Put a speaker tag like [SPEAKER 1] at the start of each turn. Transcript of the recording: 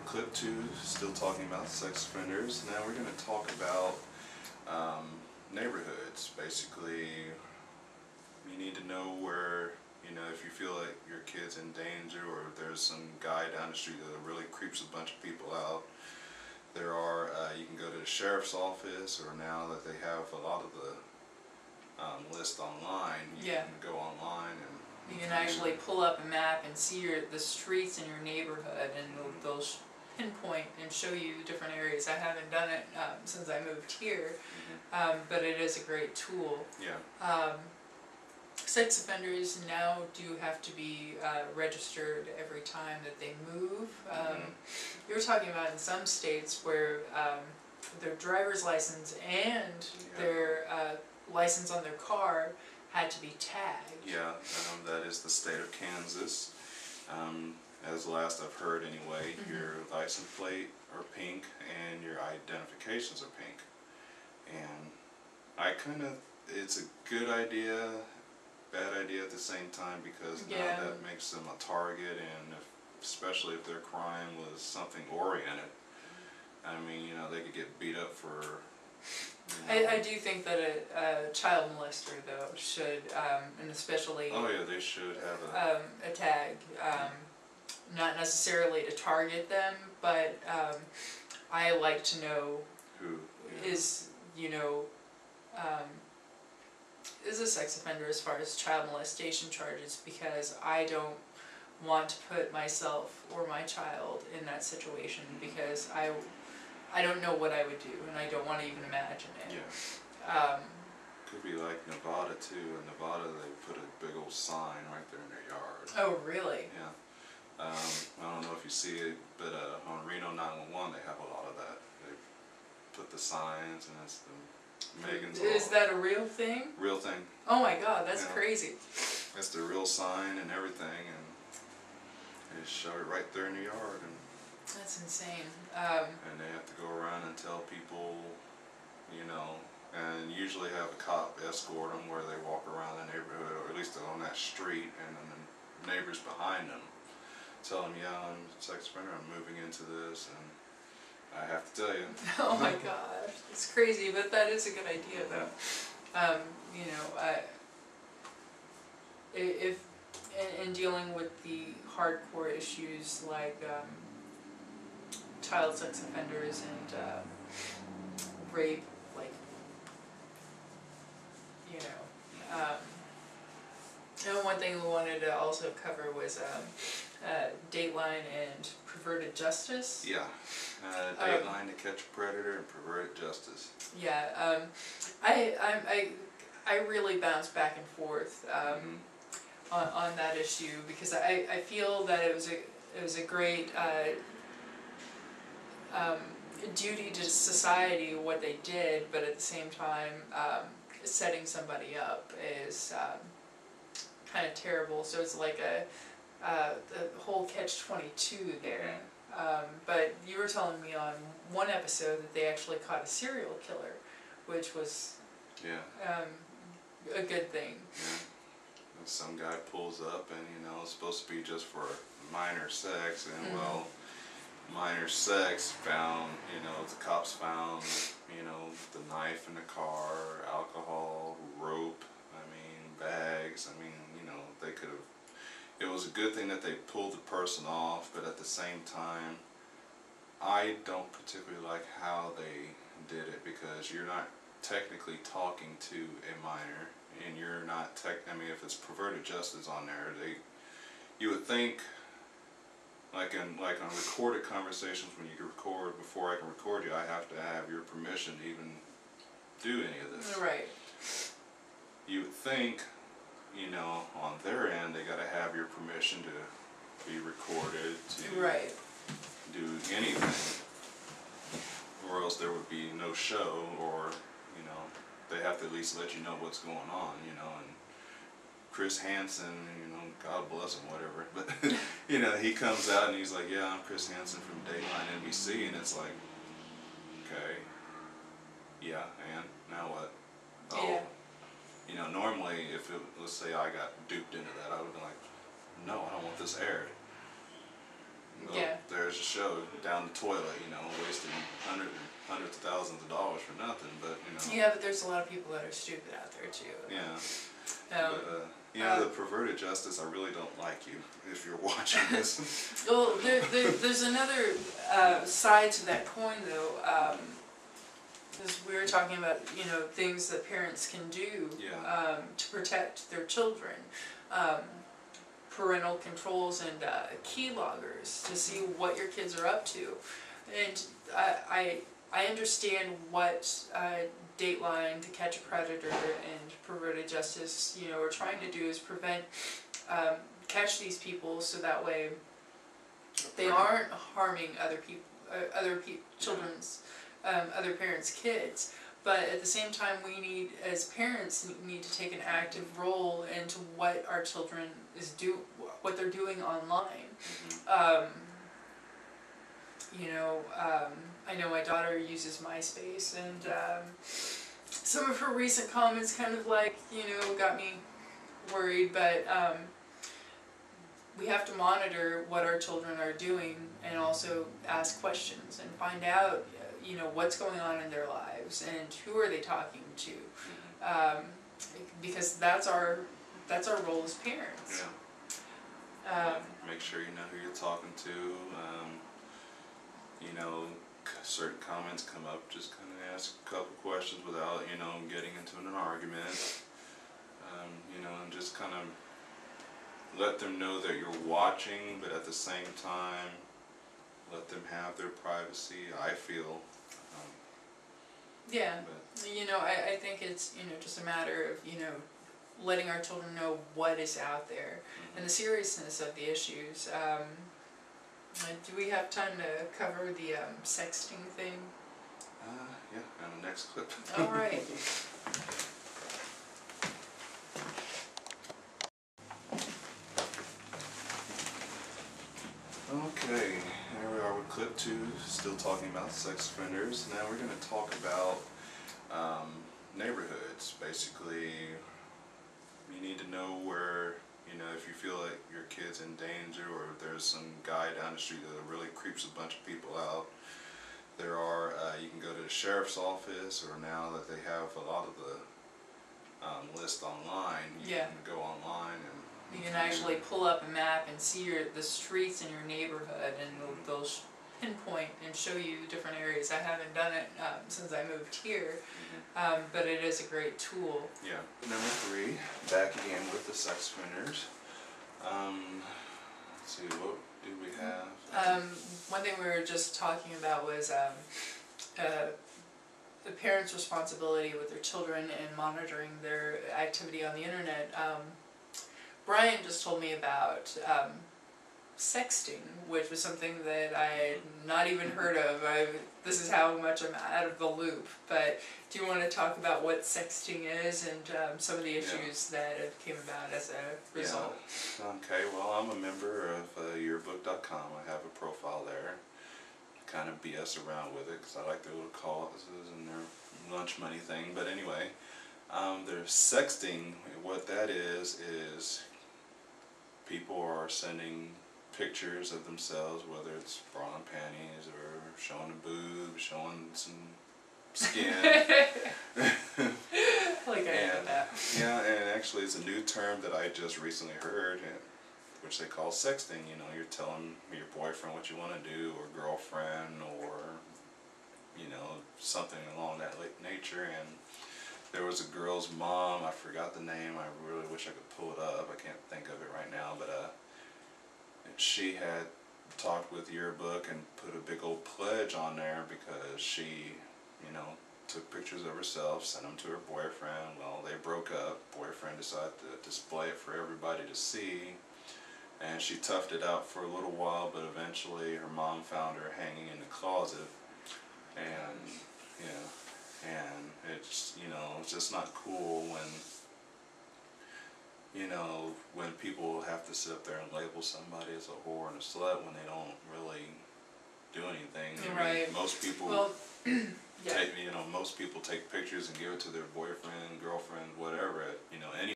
[SPEAKER 1] clip 2, still talking about sex offenders. Now we're going to talk about neighborhoods. Basically, you need to know where, if you feel like your kid's in danger or if there's some guy down the street that really creeps a bunch of people out. There are, you can go to the sheriff's office, or now that they have a lot of the list online, you can go online and
[SPEAKER 2] you can actually pull up a map and see the streets in your neighborhood, and they'll pinpoint and show you different areas. I haven't done it since I moved here, but it is a great tool. Sex offenders now do have to be registered every time that they move. You were talking about in some states where their driver's license and their license on their car had to be tagged.
[SPEAKER 1] That is the state of Kansas. As last I've heard anyway, your license plate are pink and your identifications are pink. And it's a good idea, bad idea at the same time, because now that makes them a target, and especially if their crime was something oriented. I mean, they could get beat up for...
[SPEAKER 2] I do think that a child molester, though, should, and especially...
[SPEAKER 1] Oh yeah, they should have
[SPEAKER 2] a tag. Not necessarily to target them, but I like to know
[SPEAKER 1] who
[SPEAKER 2] is a sex offender as far as child molestation charges, because I don't want to put myself or my child in that situation, because I don't know what I would do, and I don't want to even imagine it.
[SPEAKER 1] Could be like Nevada too. In Nevada, they put a big old sign right there in their yard.
[SPEAKER 2] Oh, really?
[SPEAKER 1] Yeah. I don't know if you see it, but on Reno 911, they have a lot of that. They put the signs, and it's the Megan's.
[SPEAKER 2] Is that a real thing?
[SPEAKER 1] Real thing.
[SPEAKER 2] Oh my God, that's crazy.
[SPEAKER 1] It's the real sign and everything, and they just shove it right there in the yard. And
[SPEAKER 2] that's insane.
[SPEAKER 1] And they have to go around and tell people, and usually have a cop escort them where they walk around the neighborhood, or at least on that street, and then the neighbors behind them tell them, I'm a sex offender, I'm moving into this, and I have to tell you.
[SPEAKER 2] Oh my gosh, it's crazy, but that is a good idea, though. If in dealing with the hardcore issues like child sex offenders and rape, and one thing we wanted to also cover was Dateline and perverted justice.
[SPEAKER 1] Dateline to catch a predator and perverted justice.
[SPEAKER 2] I really bounce back and forth on that issue, because I feel that it was a great duty to society what they did, but at the same time setting somebody up is kind of terrible. So it's like the whole catch-22 there. But you were telling me on one episode that they actually caught a serial killer, which was a good thing.
[SPEAKER 1] Some guy pulls up and it's supposed to be just for minor sex, and minor sex found, the cops found, the knife in the car, alcohol, rope, bags. They could have, it was a good thing that they pulled the person off, but at the same time, I don't particularly like how they did it, because you're not technically talking to a minor, and you're not if it's perverted justice on there, you would think, like on recorded conversations, when you can record, before I can record you, I have to have your permission to even do any of this.
[SPEAKER 2] Right.
[SPEAKER 1] You would think, on their end, they got to have your permission to be recorded, to do anything, or else there would be no show, or, they have to at least let you know what's going on, and Chris Hansen, God bless him, whatever, but, he comes out and he's like, I'm Chris Hansen from Dateline NBC, and it's like, okay, and now what? Normally, if let's say I got duped into that, I would be like, no, I don't want this aired. Well,
[SPEAKER 2] Yeah.
[SPEAKER 1] there's a show down the toilet, you know, wasting hundreds of thousands of dollars for nothing, but you know.
[SPEAKER 2] Yeah, but there's a lot of people that are stupid out there too.
[SPEAKER 1] Yeah.
[SPEAKER 2] Um,
[SPEAKER 1] But you know, the perverted justice, I really don't like you if you're watching this.
[SPEAKER 2] Well, there's another side to that coin though, because we were talking about, you know, things that parents can do
[SPEAKER 1] Yeah.
[SPEAKER 2] to protect their children. Parental controls and keyloggers to see what your kids are up to. And I understand what Dateline, To Catch a Predator, and Perverted Justice, you know, are trying to do is catch these people so that way they aren't harming children's, other parents' kids. But at the same time, we need, as parents, need to take an active role into what our children what they're doing online. You know, I know my daughter uses MySpace, and some of her recent comments kind of like, you know, got me worried. But we have to monitor what our children are doing, and also ask questions and find out, you know, what's going on in their lives and who are they talking to, because that's our role as parents.
[SPEAKER 1] Yeah. Make sure you know who you're talking to. You know, certain comments come up, just kind of ask a couple questions without, you know, getting into an argument. You know, and just kind of let them know that you're watching, but at the same time, let them have their privacy, I feel.
[SPEAKER 2] Yeah, you know, I think it's, you know, just a matter of, you know, letting our children know what is out there and the seriousness of the issues. Do we have time to cover the sexting thing?
[SPEAKER 1] Yeah, and the next clip.
[SPEAKER 2] All right.
[SPEAKER 1] Okay, here we are with clip 2, still talking about sex offenders. Now we're going to talk about neighborhoods. Basically, you need to know where, you know, if you feel like your kid's in danger, or if there's some guy down the street that really creeps a bunch of people out. There are, you can go to the sheriff's office, or now that they have a lot of the lists online, you can go online and
[SPEAKER 2] you can actually pull up a map and see the streets in your neighborhood, and they'll pinpoint and show you different areas. I haven't done it since I moved here, but it is a great tool.
[SPEAKER 1] Yeah. Number 3, back again with the sex offenders. Let's see, what do we have?
[SPEAKER 2] One thing we were just talking about was the parents' responsibility with their children and monitoring their activity on the internet. Brian just told me about sexting, which was something that I had not even heard of. This is how much I'm out of the loop. But do you want to talk about what sexting is and some of the issues that have came about as a result?
[SPEAKER 1] Yeah. Okay, well, I'm a member of yearbook.com. I have a profile there. Kind of BS around with it because I like their little causes and their lunch money thing. But anyway, there's sexting. What that is people are sending pictures of themselves, whether it's bra and panties or showing a boob, showing some skin.
[SPEAKER 2] Like I know that.
[SPEAKER 1] Yeah, and actually it's a new term that I just recently heard, which they call sexting. You know, you're telling your boyfriend what you want to do, or girlfriend, or, you know, something along that nature. And there was a girl's mom, I forgot the name, I really wish I could pull it up, I can't think of it right now, but she had talked with Yearbook and put a big old pledge on there because she, you know, took pictures of herself, sent them to her boyfriend. Well, they broke up. Boyfriend decided to display it for everybody to see, and she toughed it out for a little while, but eventually her mom found her hanging in the closet, and it's, you know, it's just not cool when, you know, when people have to sit up there and label somebody as a whore and a slut when they don't really do anything.
[SPEAKER 2] Right.
[SPEAKER 1] Most people,
[SPEAKER 2] well,
[SPEAKER 1] most people take pictures and give it to their boyfriend, girlfriend, whatever, at, you know, any